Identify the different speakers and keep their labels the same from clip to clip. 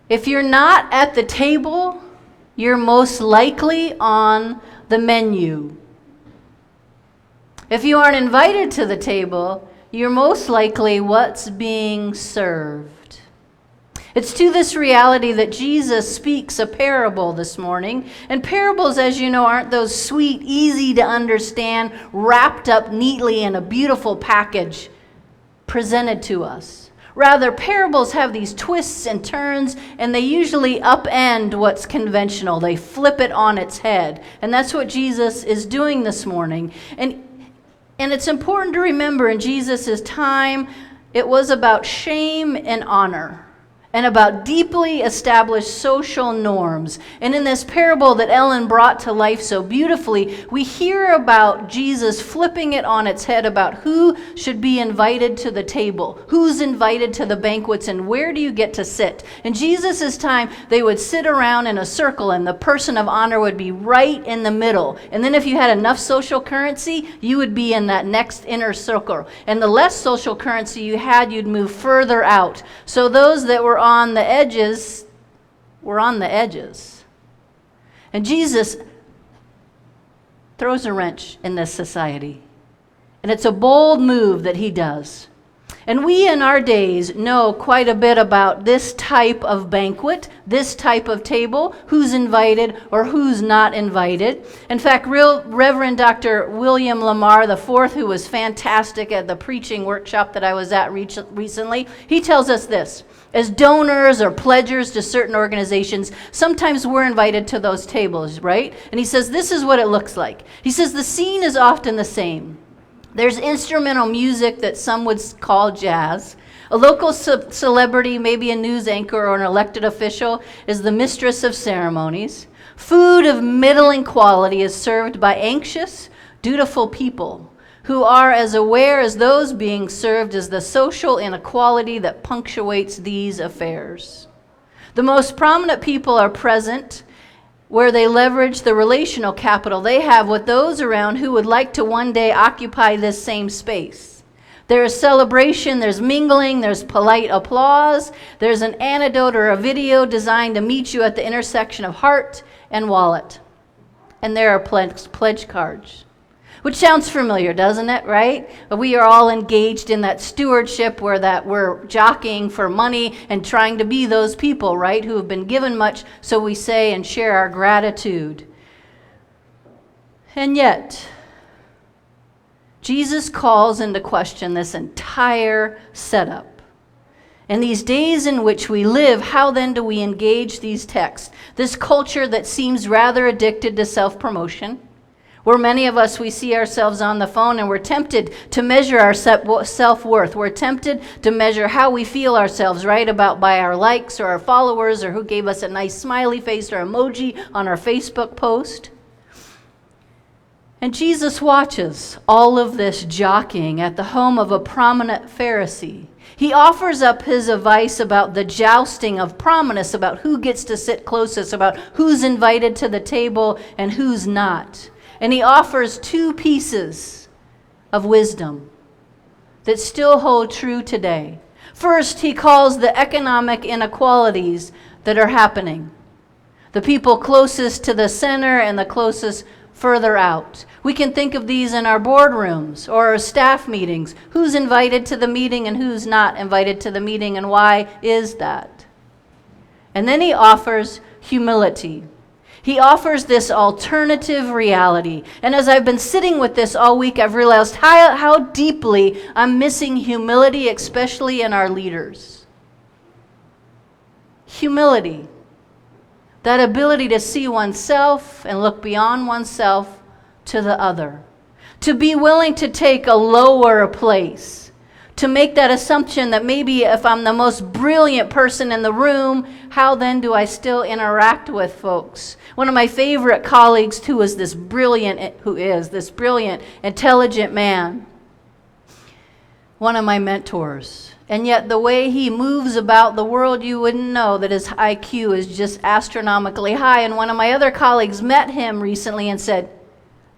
Speaker 1: If you're not at the table, you're most likely on the menu. If you aren't invited to the table, you're most likely what's being served. It's to this reality that Jesus speaks a parable this morning. And parables, as you know, aren't those sweet, easy to understand, wrapped up neatly in a beautiful package presented to us. Rather, parables have these twists and turns, and they usually upend what's conventional. They flip it on its head. And that's what Jesus is doing this morning. And it's important to remember in Jesus' time, it was about shame and honor, and about deeply established social norms. And in this parable that Ellen brought to life so beautifully, we hear about Jesus flipping it on its head about who should be invited to the table, who's invited to the banquets, and where do you get to sit. In Jesus' time, they would sit around in a circle, and the person of honor would be right in the middle. And then if you had enough social currency, you would be in that next inner circle. And the less social currency you had, you'd move further out. So those that were on the edges were on the edges. And Jesus throws a wrench in this society. And it's a bold move that he does. And we in our days know quite a bit about this type of banquet, this type of table, who's invited or who's not invited. In fact, Reverend Dr. William Lamar IV, who was fantastic at the preaching workshop that I was at recently, he tells us this. As donors or pledgers to certain organizations, sometimes we're invited to those tables, right? And he says this is what it looks like. He says the scene is often the same. There's instrumental music that some would call jazz. A local celebrity, maybe a news anchor or an elected official, is the mistress of ceremonies. Food of middling quality is served by anxious, dutiful people who are as aware as those being served as the social inequality that punctuates these affairs. The most prominent people are present where they leverage the relational capital they have with those around who would like to one day occupy this same space. There is celebration, there's mingling, there's polite applause, there's an anecdote or a video designed to meet you at the intersection of heart and wallet. And there are pledge cards. Which sounds familiar, doesn't it, right? We are all engaged in that stewardship where we're jockeying for money and trying to be those people, right, who have been given much, so we say and share our gratitude. And yet, Jesus calls into question this entire setup. In these days in which we live, how then do we engage these texts? This culture that seems rather addicted to self-promotion, where many of us, we see ourselves on the phone and we're tempted to measure our self-worth. We're tempted to measure how we feel ourselves, right, by our likes or our followers or who gave us a nice smiley face or emoji on our Facebook post. And Jesus watches all of this jockeying at the home of a prominent Pharisee. He offers up his advice about the jousting of prominence, about who gets to sit closest, about who's invited to the table and who's not. And he offers two pieces of wisdom that still hold true today. First, he calls the economic inequalities that are happening. The people closest to the center and the closest further out. We can think of these in our boardrooms or our staff meetings. Who's invited to the meeting and who's not invited to the meeting, and why is that? And then he offers humility. He offers this alternative reality. And as I've been sitting with this all week, I've realized how deeply I'm missing humility, especially in our leaders. Humility. That ability to see oneself and look beyond oneself to the other. To be willing to take a lower place. To make that assumption that maybe if I'm the most brilliant person in the room, how then do I still interact with folks? One of my favorite colleagues who is this brilliant, intelligent man. One of my mentors. And yet the way he moves about the world, you wouldn't know that his IQ is just astronomically high. And one of my other colleagues met him recently and said,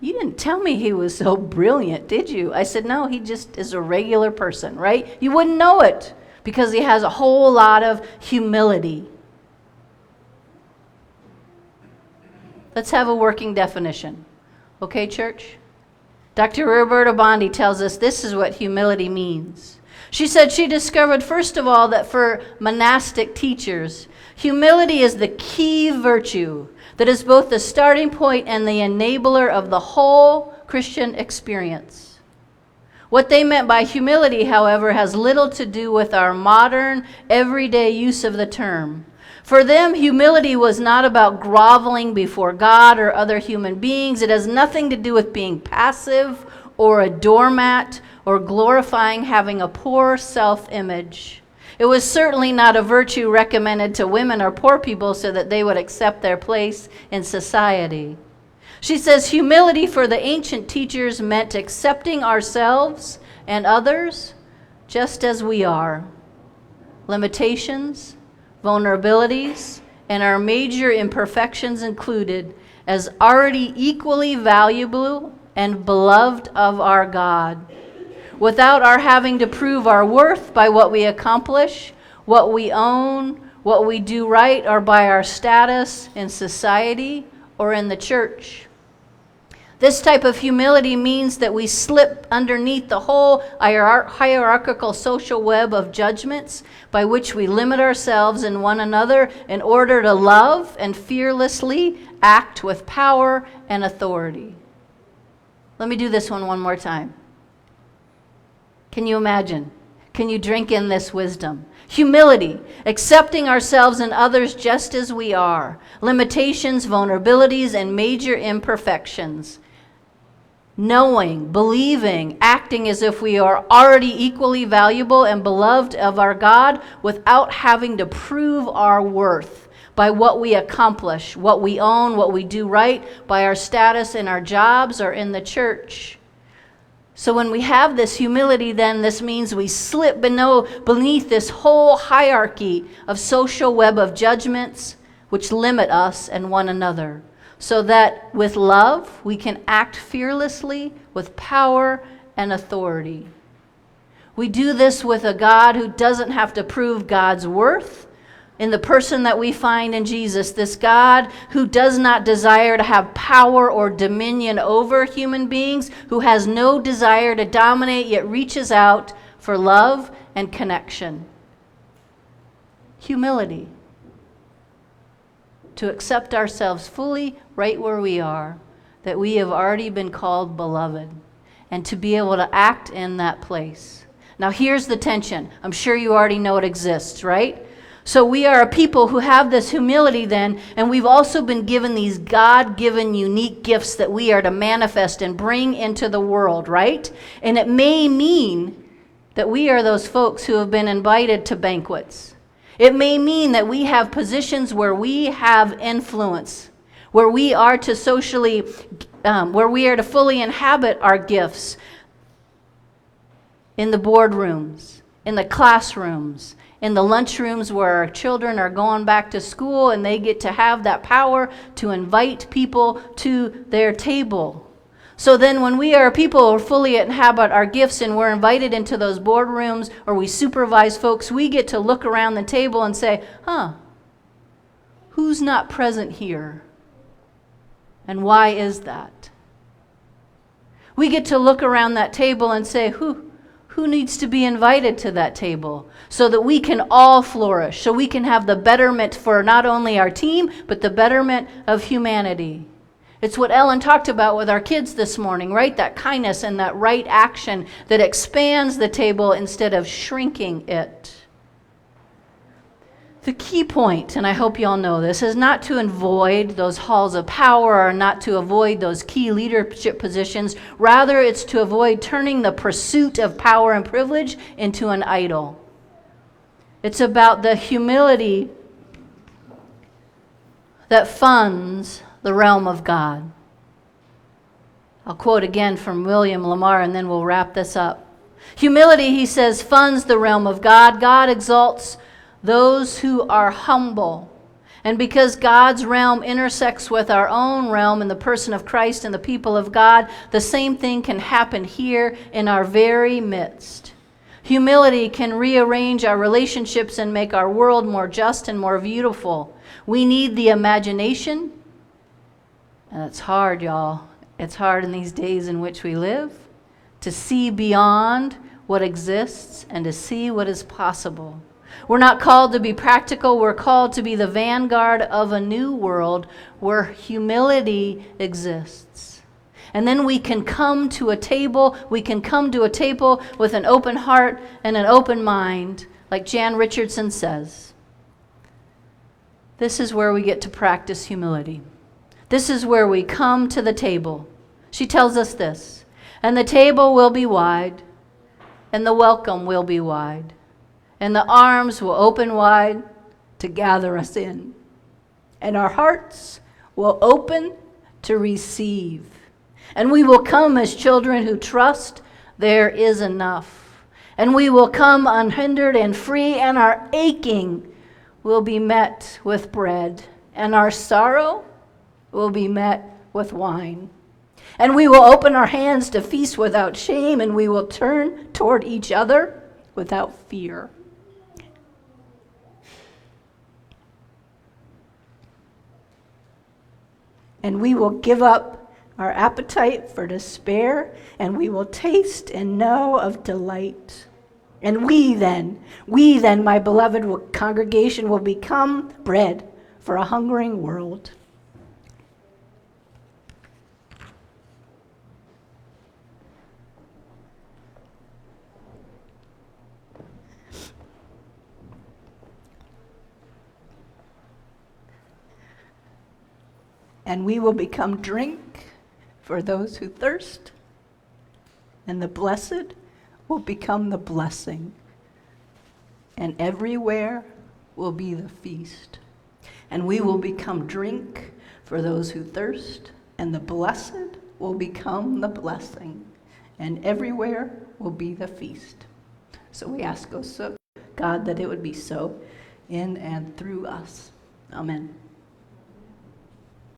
Speaker 1: "You didn't tell me he was so brilliant, did you?" I said, "No, he just is a regular person," right? You wouldn't know it because he has a whole lot of humility. Let's have a working definition. Okay, church? Dr. Roberta Bondi tells us this is what humility means. She said she discovered, first of all, that for monastic teachers, humility is the key virtue that is both the starting point and the enabler of the whole Christian experience. What they meant by humility, however, has little to do with our modern, everyday use of the term. For them, humility was not about groveling before God or other human beings. It has nothing to do with being passive or a doormat or glorifying having a poor self-image. It was certainly not a virtue recommended to women or poor people so that they would accept their place in society. She says humility for the ancient teachers meant accepting ourselves and others just as we are. Limitations, vulnerabilities, and our major imperfections included, as already equally valuable and beloved of our God, without our having to prove our worth by what we accomplish, what we own, what we do right, or by our status in society or in the church. This type of humility means that we slip underneath the whole hierarchical social web of judgments by which we limit ourselves and one another in order to love and fearlessly act with power and authority. Let me do this one more time. Can you imagine? Can you drink in this wisdom? Humility, accepting ourselves and others just as we are. Limitations, vulnerabilities, and major imperfections. Knowing, believing, acting as if we are already equally valuable and beloved of our God without having to prove our worth by what we accomplish, what we own, what we do right, by our status in our jobs or in the church. So when we have this humility, then this means we slip beneath this whole hierarchy of social web of judgments which limit us and one another, so that with love we can act fearlessly with power and authority. We do this with a God who doesn't have to prove God's worth in the person that we find in Jesus, this God who does not desire to have power or dominion over human beings, who has no desire to dominate, yet reaches out for love and connection. Humility. To accept ourselves fully right where we are, that we have already been called beloved, and to be able to act in that place. Now here's the tension. I'm sure you already know it exists, right? So we are a people who have this humility then, and we've also been given these God-given unique gifts that we are to manifest and bring into the world, right? And it may mean that we are those folks who have been invited to banquets. It may mean that we have positions where we have influence, where we are to where we are to fully inhabit our gifts in the boardrooms, in the classrooms, in the lunchrooms where our children are going back to school and they get to have that power to invite people to their table. So then when we are people who fully inhabit our gifts and we're invited into those boardrooms or we supervise folks, we get to look around the table and say, who's not present here? And why is that? We get to look around that table and say, who needs to be invited to that table so that we can all flourish, so we can have the betterment for not only our team, but the betterment of humanity. It's what Ellen talked about with our kids this morning, right? That kindness and that right action that expands the table instead of shrinking it. The key point, and I hope you all know this, is not to avoid those halls of power or not to avoid those key leadership positions. Rather, it's to avoid turning the pursuit of power and privilege into an idol. It's about the humility that funds the realm of God. I'll quote again from William Lamar and then we'll wrap this up. Humility, he says, funds the realm of God. God exalts those who are humble. And because God's realm intersects with our own realm in the person of Christ and the people of God, the same thing can happen here in our very midst. Humility can rearrange our relationships and make our world more just and more beautiful. We need the imagination And it's hard, y'all. It's hard in these days in which we live to see beyond what exists and to see what is possible. We're not called to be practical. We're called to be the vanguard of a new world where humility exists. And then we can come to a table. We can come to a table with an open heart and an open mind, like Jan Richardson says. This is where we get to practice humility. This is where we come to the table. She tells us this, and the table will be wide, and the welcome will be wide, and the arms will open wide to gather us in, and our hearts will open to receive. And we will come as children who trust there is enough. And we will come unhindered and free, and our aching will be met with bread, and our sorrow will be met with wine. And we will open our hands to feast without shame, and we will turn toward each other without fear. And we will give up our appetite for despair, and we will taste and know of delight. And we then, my beloved congregation, will become bread for a hungering world. And we will become drink for those who thirst, and the blessed will become the blessing, and everywhere will be the feast. And we will become drink for those who thirst, and the blessed will become the blessing, and everywhere will be the feast. So we ask, God, that it would be so in and through us. Amen.